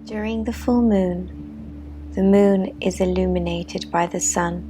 During the full moon, the moon is illuminated by the sun.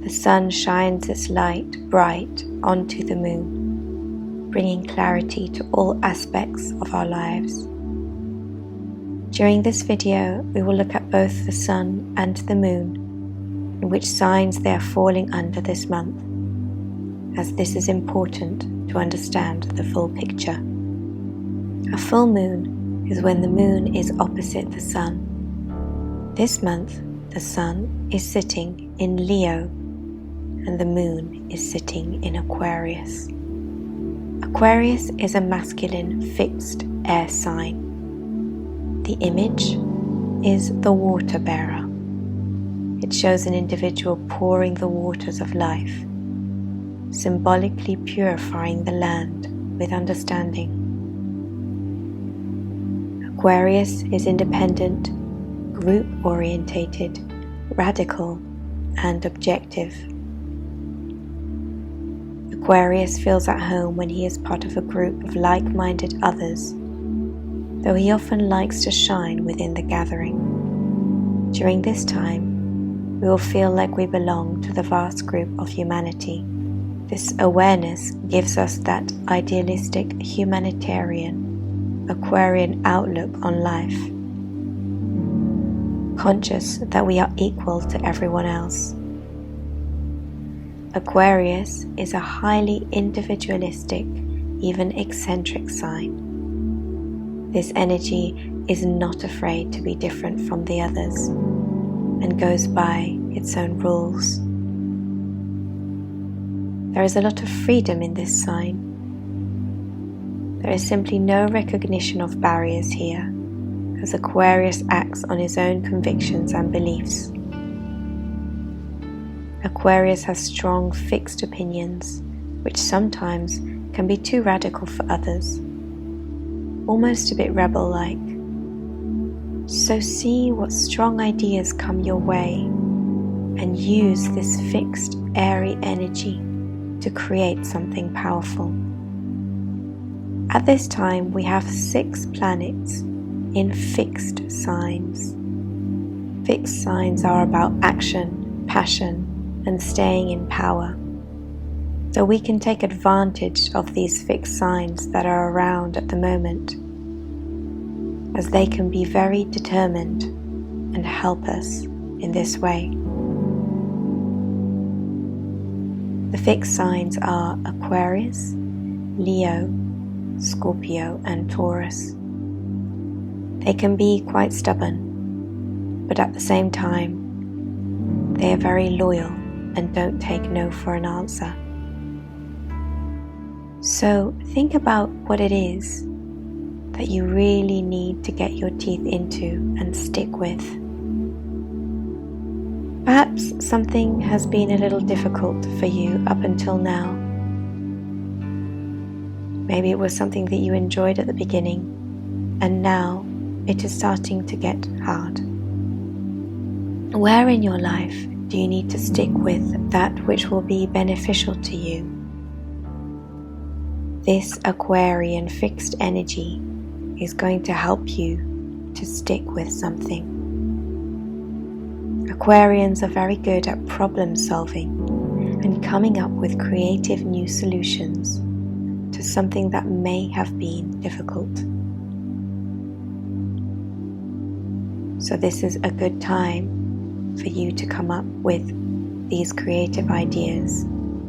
The sun shines its light bright onto the moon, bringing clarity to all aspects of our lives. During this video, we will look at both the sun and the moon and which signs they are falling under this month, as this is important to understand the full picture. A full moon is when the moon is opposite the sun. This month, the sun is sitting in Leo and the moon is sitting in Aquarius. Aquarius is a masculine fixed air sign. The image is the water bearer. It shows an individual pouring the waters of life, symbolically purifying the land with understanding. Aquarius is independent, group-orientated, radical, and objective. Aquarius feels at home when he is part of a group of like-minded others, though he often likes to shine within the gathering. During this time, we will feel like we belong to the vast group of humanity. This awareness gives us that idealistic humanitarian Aquarian outlook on life, conscious that we are equal to everyone else. Aquarius is a highly individualistic, even eccentric sign. This energy is not afraid to be different from the others and goes by its own rules. There is a lot of freedom in this sign. There is simply no recognition of barriers here, as Aquarius acts on his own convictions and beliefs. Aquarius has strong fixed opinions, which sometimes can be too radical for others, almost a bit rebel-like. So see what strong ideas come your way and use this fixed, airy energy to create something powerful. At this time, we have 6 planets in fixed signs. Fixed signs are about action, passion, and staying in power. So we can take advantage of these fixed signs that are around at the moment, as they can be very determined and help us in this way. The fixed signs are Aquarius, Leo, Scorpio, and Taurus. They can be quite stubborn, but at the same time, they are very loyal and don't take no for an answer. So think about what it is that you really need to get your teeth into and stick with. Perhaps something has been a little difficult for you up until now. Maybe it was something that you enjoyed at the beginning, and now it is starting to get hard. Where in your life do you need to stick with that which will be beneficial to you? This Aquarian fixed energy is going to help you to stick with something. Aquarians are very good at problem solving and coming up with creative new solutions to something that may have been difficult. So this is a good time for you to come up with these creative ideas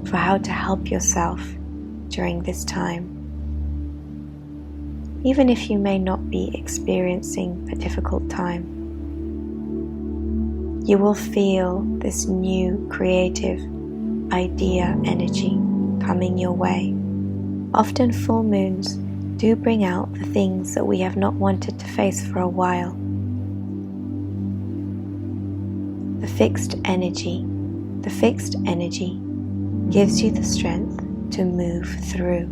for how to help yourself during this time. Even if you may not be experiencing a difficult time, you will feel this new creative idea energy coming your way. Often full moons do bring out the things that we have not wanted to face for a while. The fixed energy gives you the strength to move through.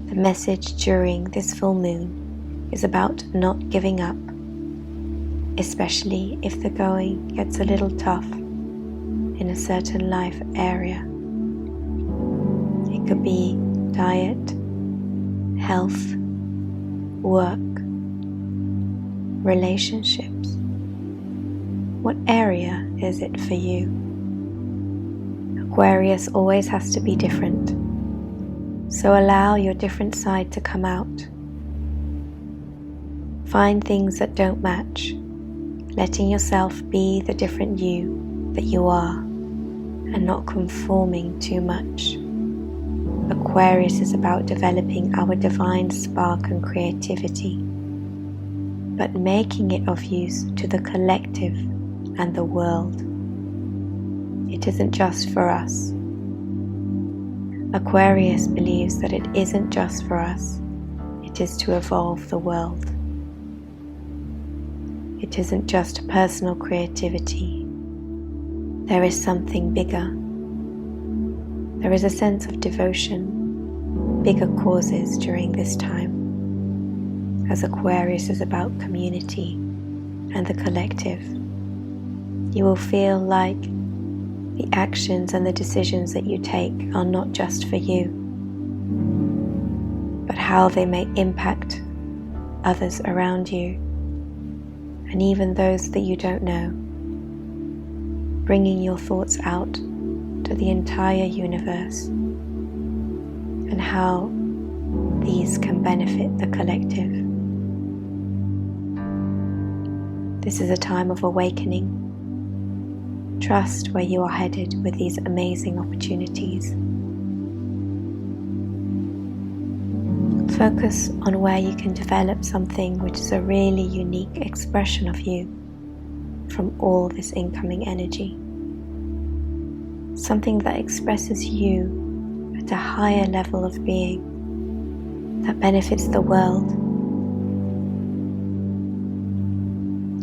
The message during this full moon is about not giving up, especially if the going gets a little tough in a certain life area. It could be diet, health, work, relationships. What area is it for you? Aquarius always has to be different, so allow your different side to come out. Find things that don't match, letting yourself be the different you that you are, and not conforming too much. Aquarius is about developing our divine spark and creativity, but making it of use to the collective and the world. It isn't just for us. Aquarius believes that it isn't just for us, it is to evolve the world. It isn't just personal creativity. There is something bigger. There is a sense of devotion, bigger causes during this time, as Aquarius is about community and the collective. You will feel like the actions and the decisions that you take are not just for you, but how they may impact others around you, and even those that you don't know, bringing your thoughts out to the entire universe and how these can benefit the collective. This is a time of awakening. Trust where you are headed with these amazing opportunities. Focus on where you can develop something which is a really unique expression of you from all this incoming energy. Something that expresses you at a higher level of being, that benefits the world.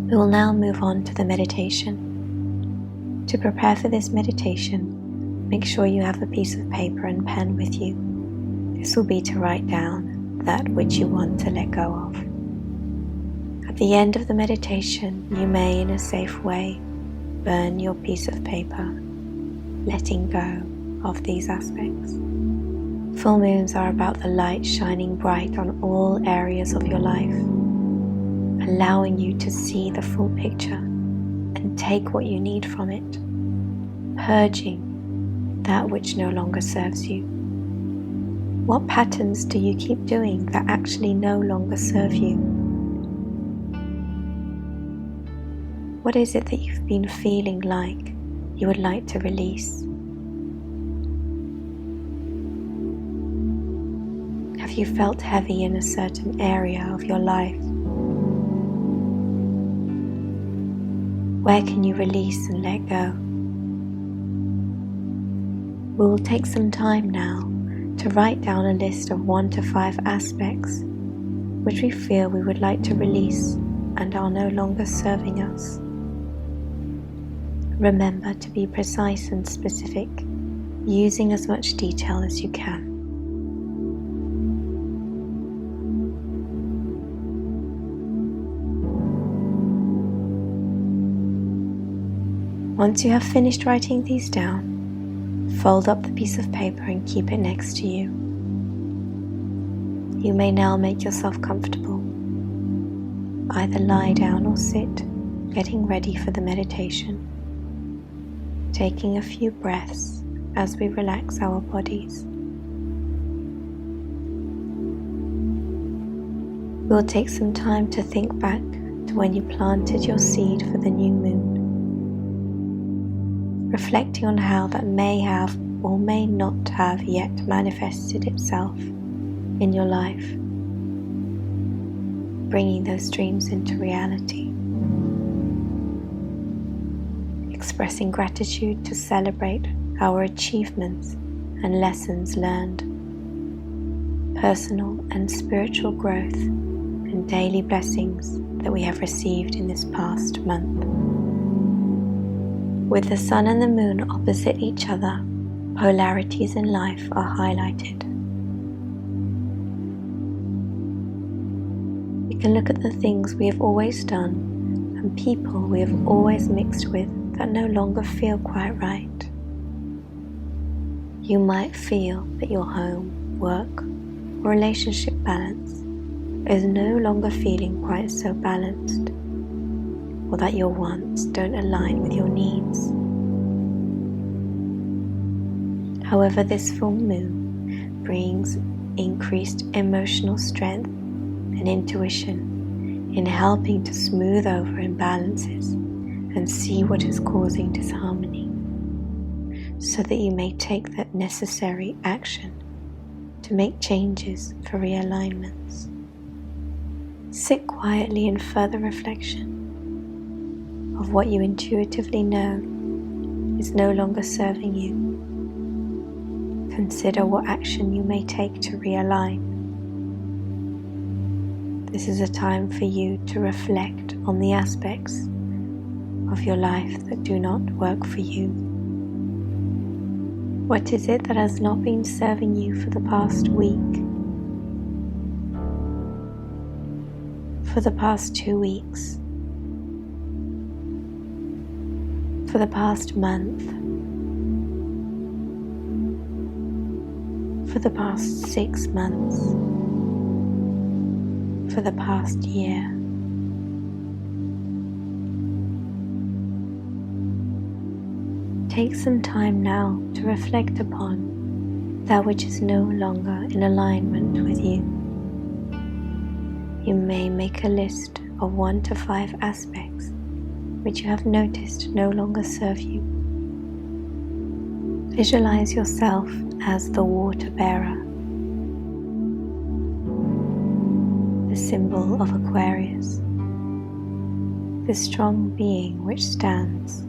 We will now move on to the meditation. To prepare for this meditation, make sure you have a piece of paper and pen with you. This will be to write down that which you want to let go of. At the end of the meditation, you may, in a safe way, burn your piece of paper, letting go of these aspects. Full moons are about the light shining bright on all areas of your life, allowing you to see the full picture and take what you need from it, purging that which no longer serves you. What patterns do you keep doing that actually no longer serve you? What is it that you've been feeling like you would like to release? Have you felt heavy in a certain area of your life? Where can you release and let go? We will take some time now to write down a list of 1 to 5 aspects which we feel we would like to release and are no longer serving us. Remember to be precise and specific, using as much detail as you can. Once you have finished writing these down, fold up the piece of paper and keep it next to you. You may now make yourself comfortable. Either lie down or sit, getting ready for the meditation. Taking a few breaths as we relax our bodies. We'll take some time to think back to when you planted your seed for the new moon, reflecting on how that may have or may not have yet manifested itself in your life, bringing those dreams into reality. Expressing gratitude to celebrate our achievements and lessons learned, personal and spiritual growth, and daily blessings that we have received in this past month. With the sun and the moon opposite each other, polarities in life are highlighted. We can look at the things we have always done and people we have always mixed with that no longer feel quite right. You might feel that your home, work, or relationship balance is no longer feeling quite so balanced, or that your wants don't align with your needs. However, this full moon brings increased emotional strength and intuition in helping to smooth over imbalances and see what is causing disharmony, so that you may take that necessary action to make changes for realignments. Sit quietly in further reflection of what you intuitively know is no longer serving you. Consider what action you may take to realign. This is a time for you to reflect on the aspects of your life that do not work for you. What is it that has not been serving you for the past week? For the past 2 weeks? For the past month? For the past 6 months? For the past year? Take some time now to reflect upon that which is no longer in alignment with you. You may make a list of 1 to 5 aspects which you have noticed no longer serve you. Visualize yourself as the water bearer, the symbol of Aquarius, the strong being which stands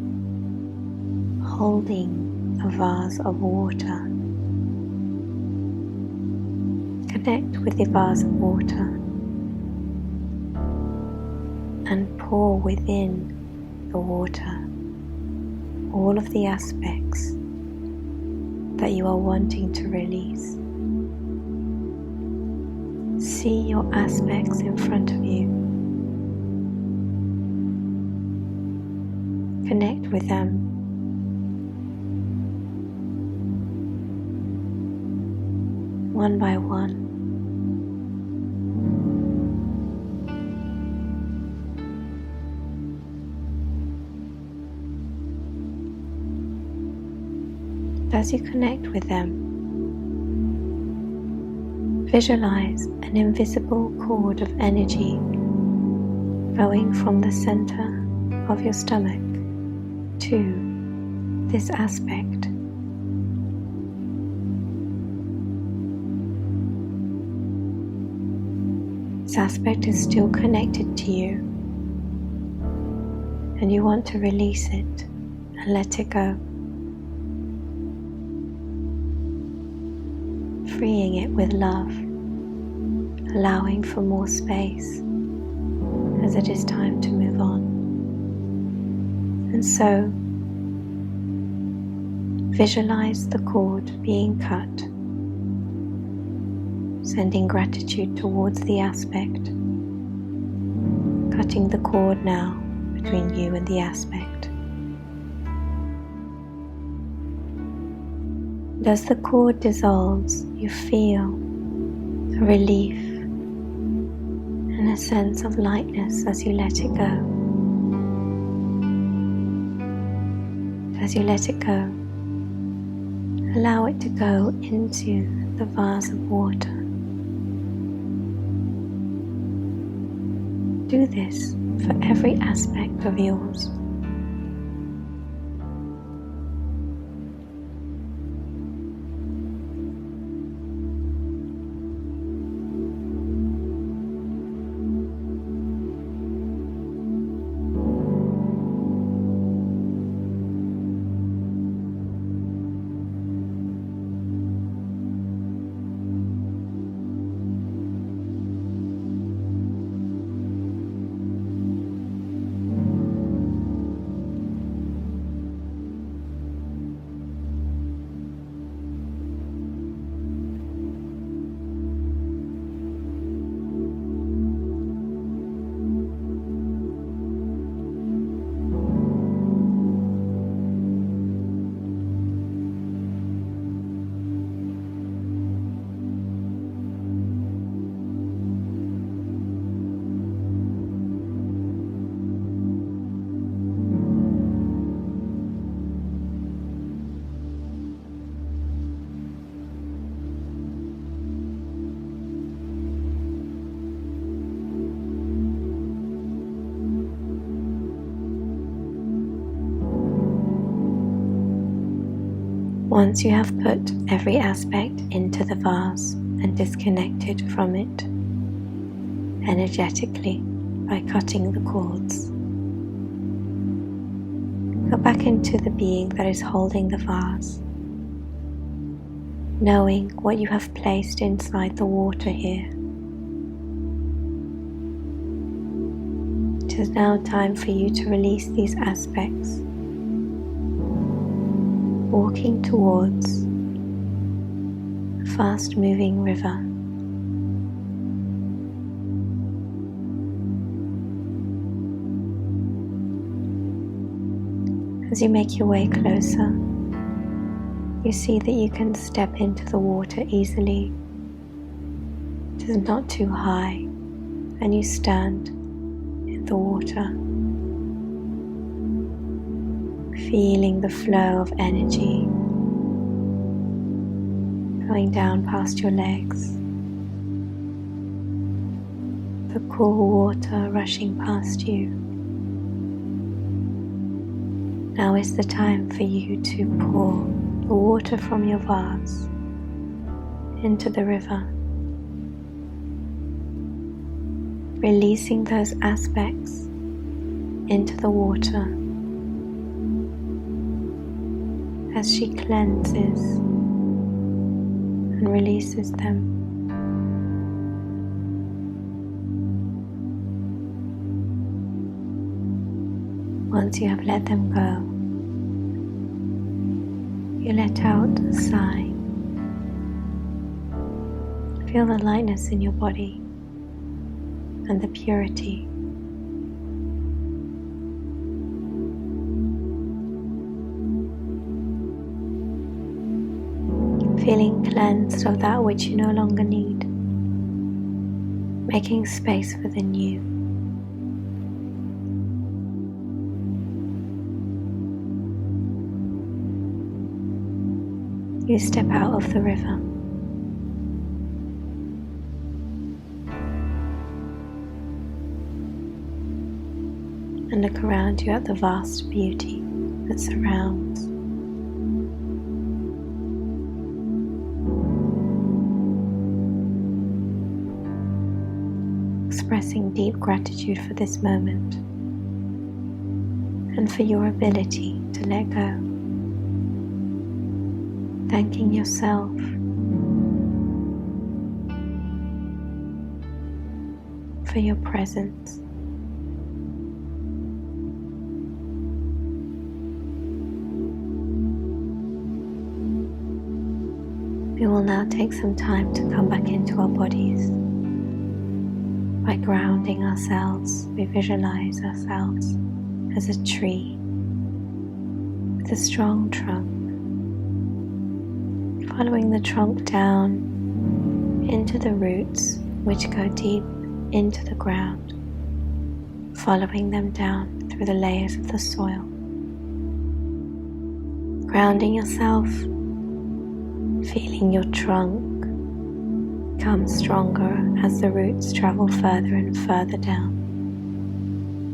holding a vase of water. Connect with the vase of water and pour within the water all of the aspects that you are wanting to release. See your aspects in front of you. Connect with them. One by one. As you connect with them, visualize an invisible cord of energy going from the center of your stomach to this aspect. This aspect is still connected to you, and you want to release it and let it go. Freeing it with love, allowing for more space as it is time to move on. And so, visualize the cord being cut, sending gratitude towards the aspect, cutting the cord now between you and the aspect. As the cord dissolves, you feel a relief and a sense of lightness as you let it go. As you let it go, allow it to go into the vase of water. Do this for every aspect of yours. Once you have put every aspect into the vase and disconnected from it energetically by cutting the cords, go back into the being that is holding the vase, knowing what you have placed inside the water here. It is now time for you to release these aspects, walking towards a fast-moving river. As you make your way closer, you see that you can step into the water easily. It is not too high, and you stand in the water, feeling the flow of energy going down past your legs, the cool water rushing past you. Now is the time for you to pour the water from your vase into the river, releasing those aspects into the water as she cleanses and releases them. Once you have let them go, you let out a sigh. Feel the lightness in your body and the purity. Feeling cleansed of that which you no longer need, making space for the new. You step out of the river and look around you at the vast beauty that surrounds. Expressing deep gratitude for this moment and for your ability to let go. Thanking yourself for your presence. We will now take some time to come back into our bodies. By grounding ourselves, we visualize ourselves as a tree with a strong trunk, following the trunk down into the roots which go deep into the ground, following them down through the layers of the soil. Grounding yourself, feeling your trunk become stronger as the roots travel further and further down,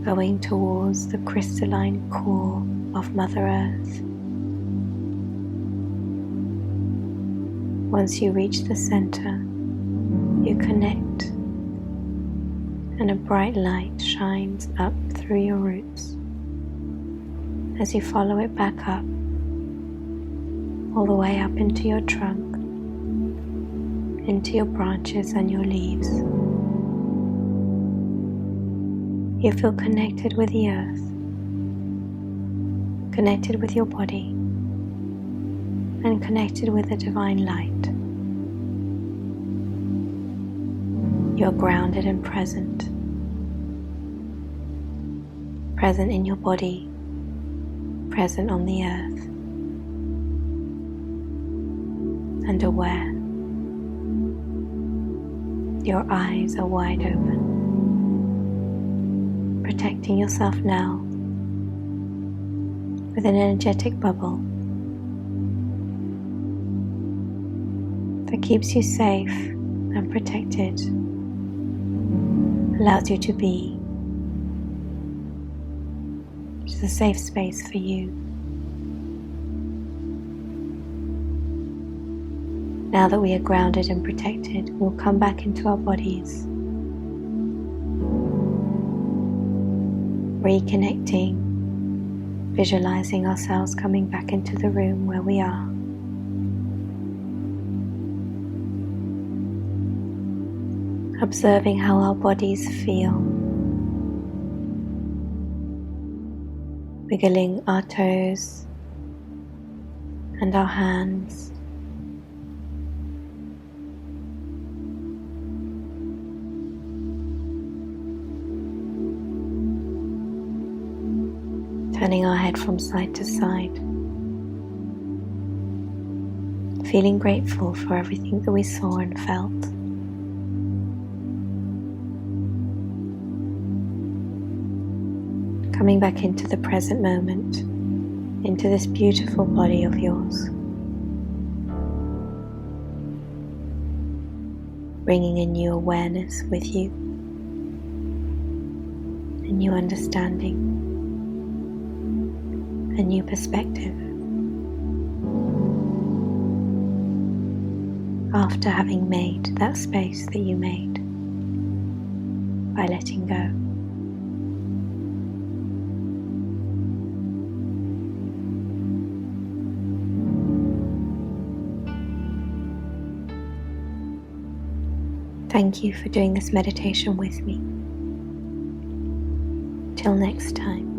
going towards the crystalline core of Mother Earth. Once you reach the center, you connect, and a bright light shines up through your roots as you follow it back up, all the way up into your trunk, into your branches and your leaves. You feel connected with the earth, connected with your body, and connected with the divine light. You are grounded and present in your body, present on the earth, and aware. Your eyes are wide open, protecting yourself now with an energetic bubble that keeps you safe and protected, allows you to be. It's a safe space for you. Now that we are grounded and protected, we'll come back into our bodies, reconnecting, visualizing ourselves coming back into the room where we are. Observing how our bodies feel, wiggling our toes and our hands. Turning our head from side to side, feeling grateful for everything that we saw and felt. Coming back into the present moment, into this beautiful body of yours. Bringing a new awareness with you, a new understanding, a new perspective. After having made that space that you made by letting go. Thank you for doing this meditation with me. Till next time.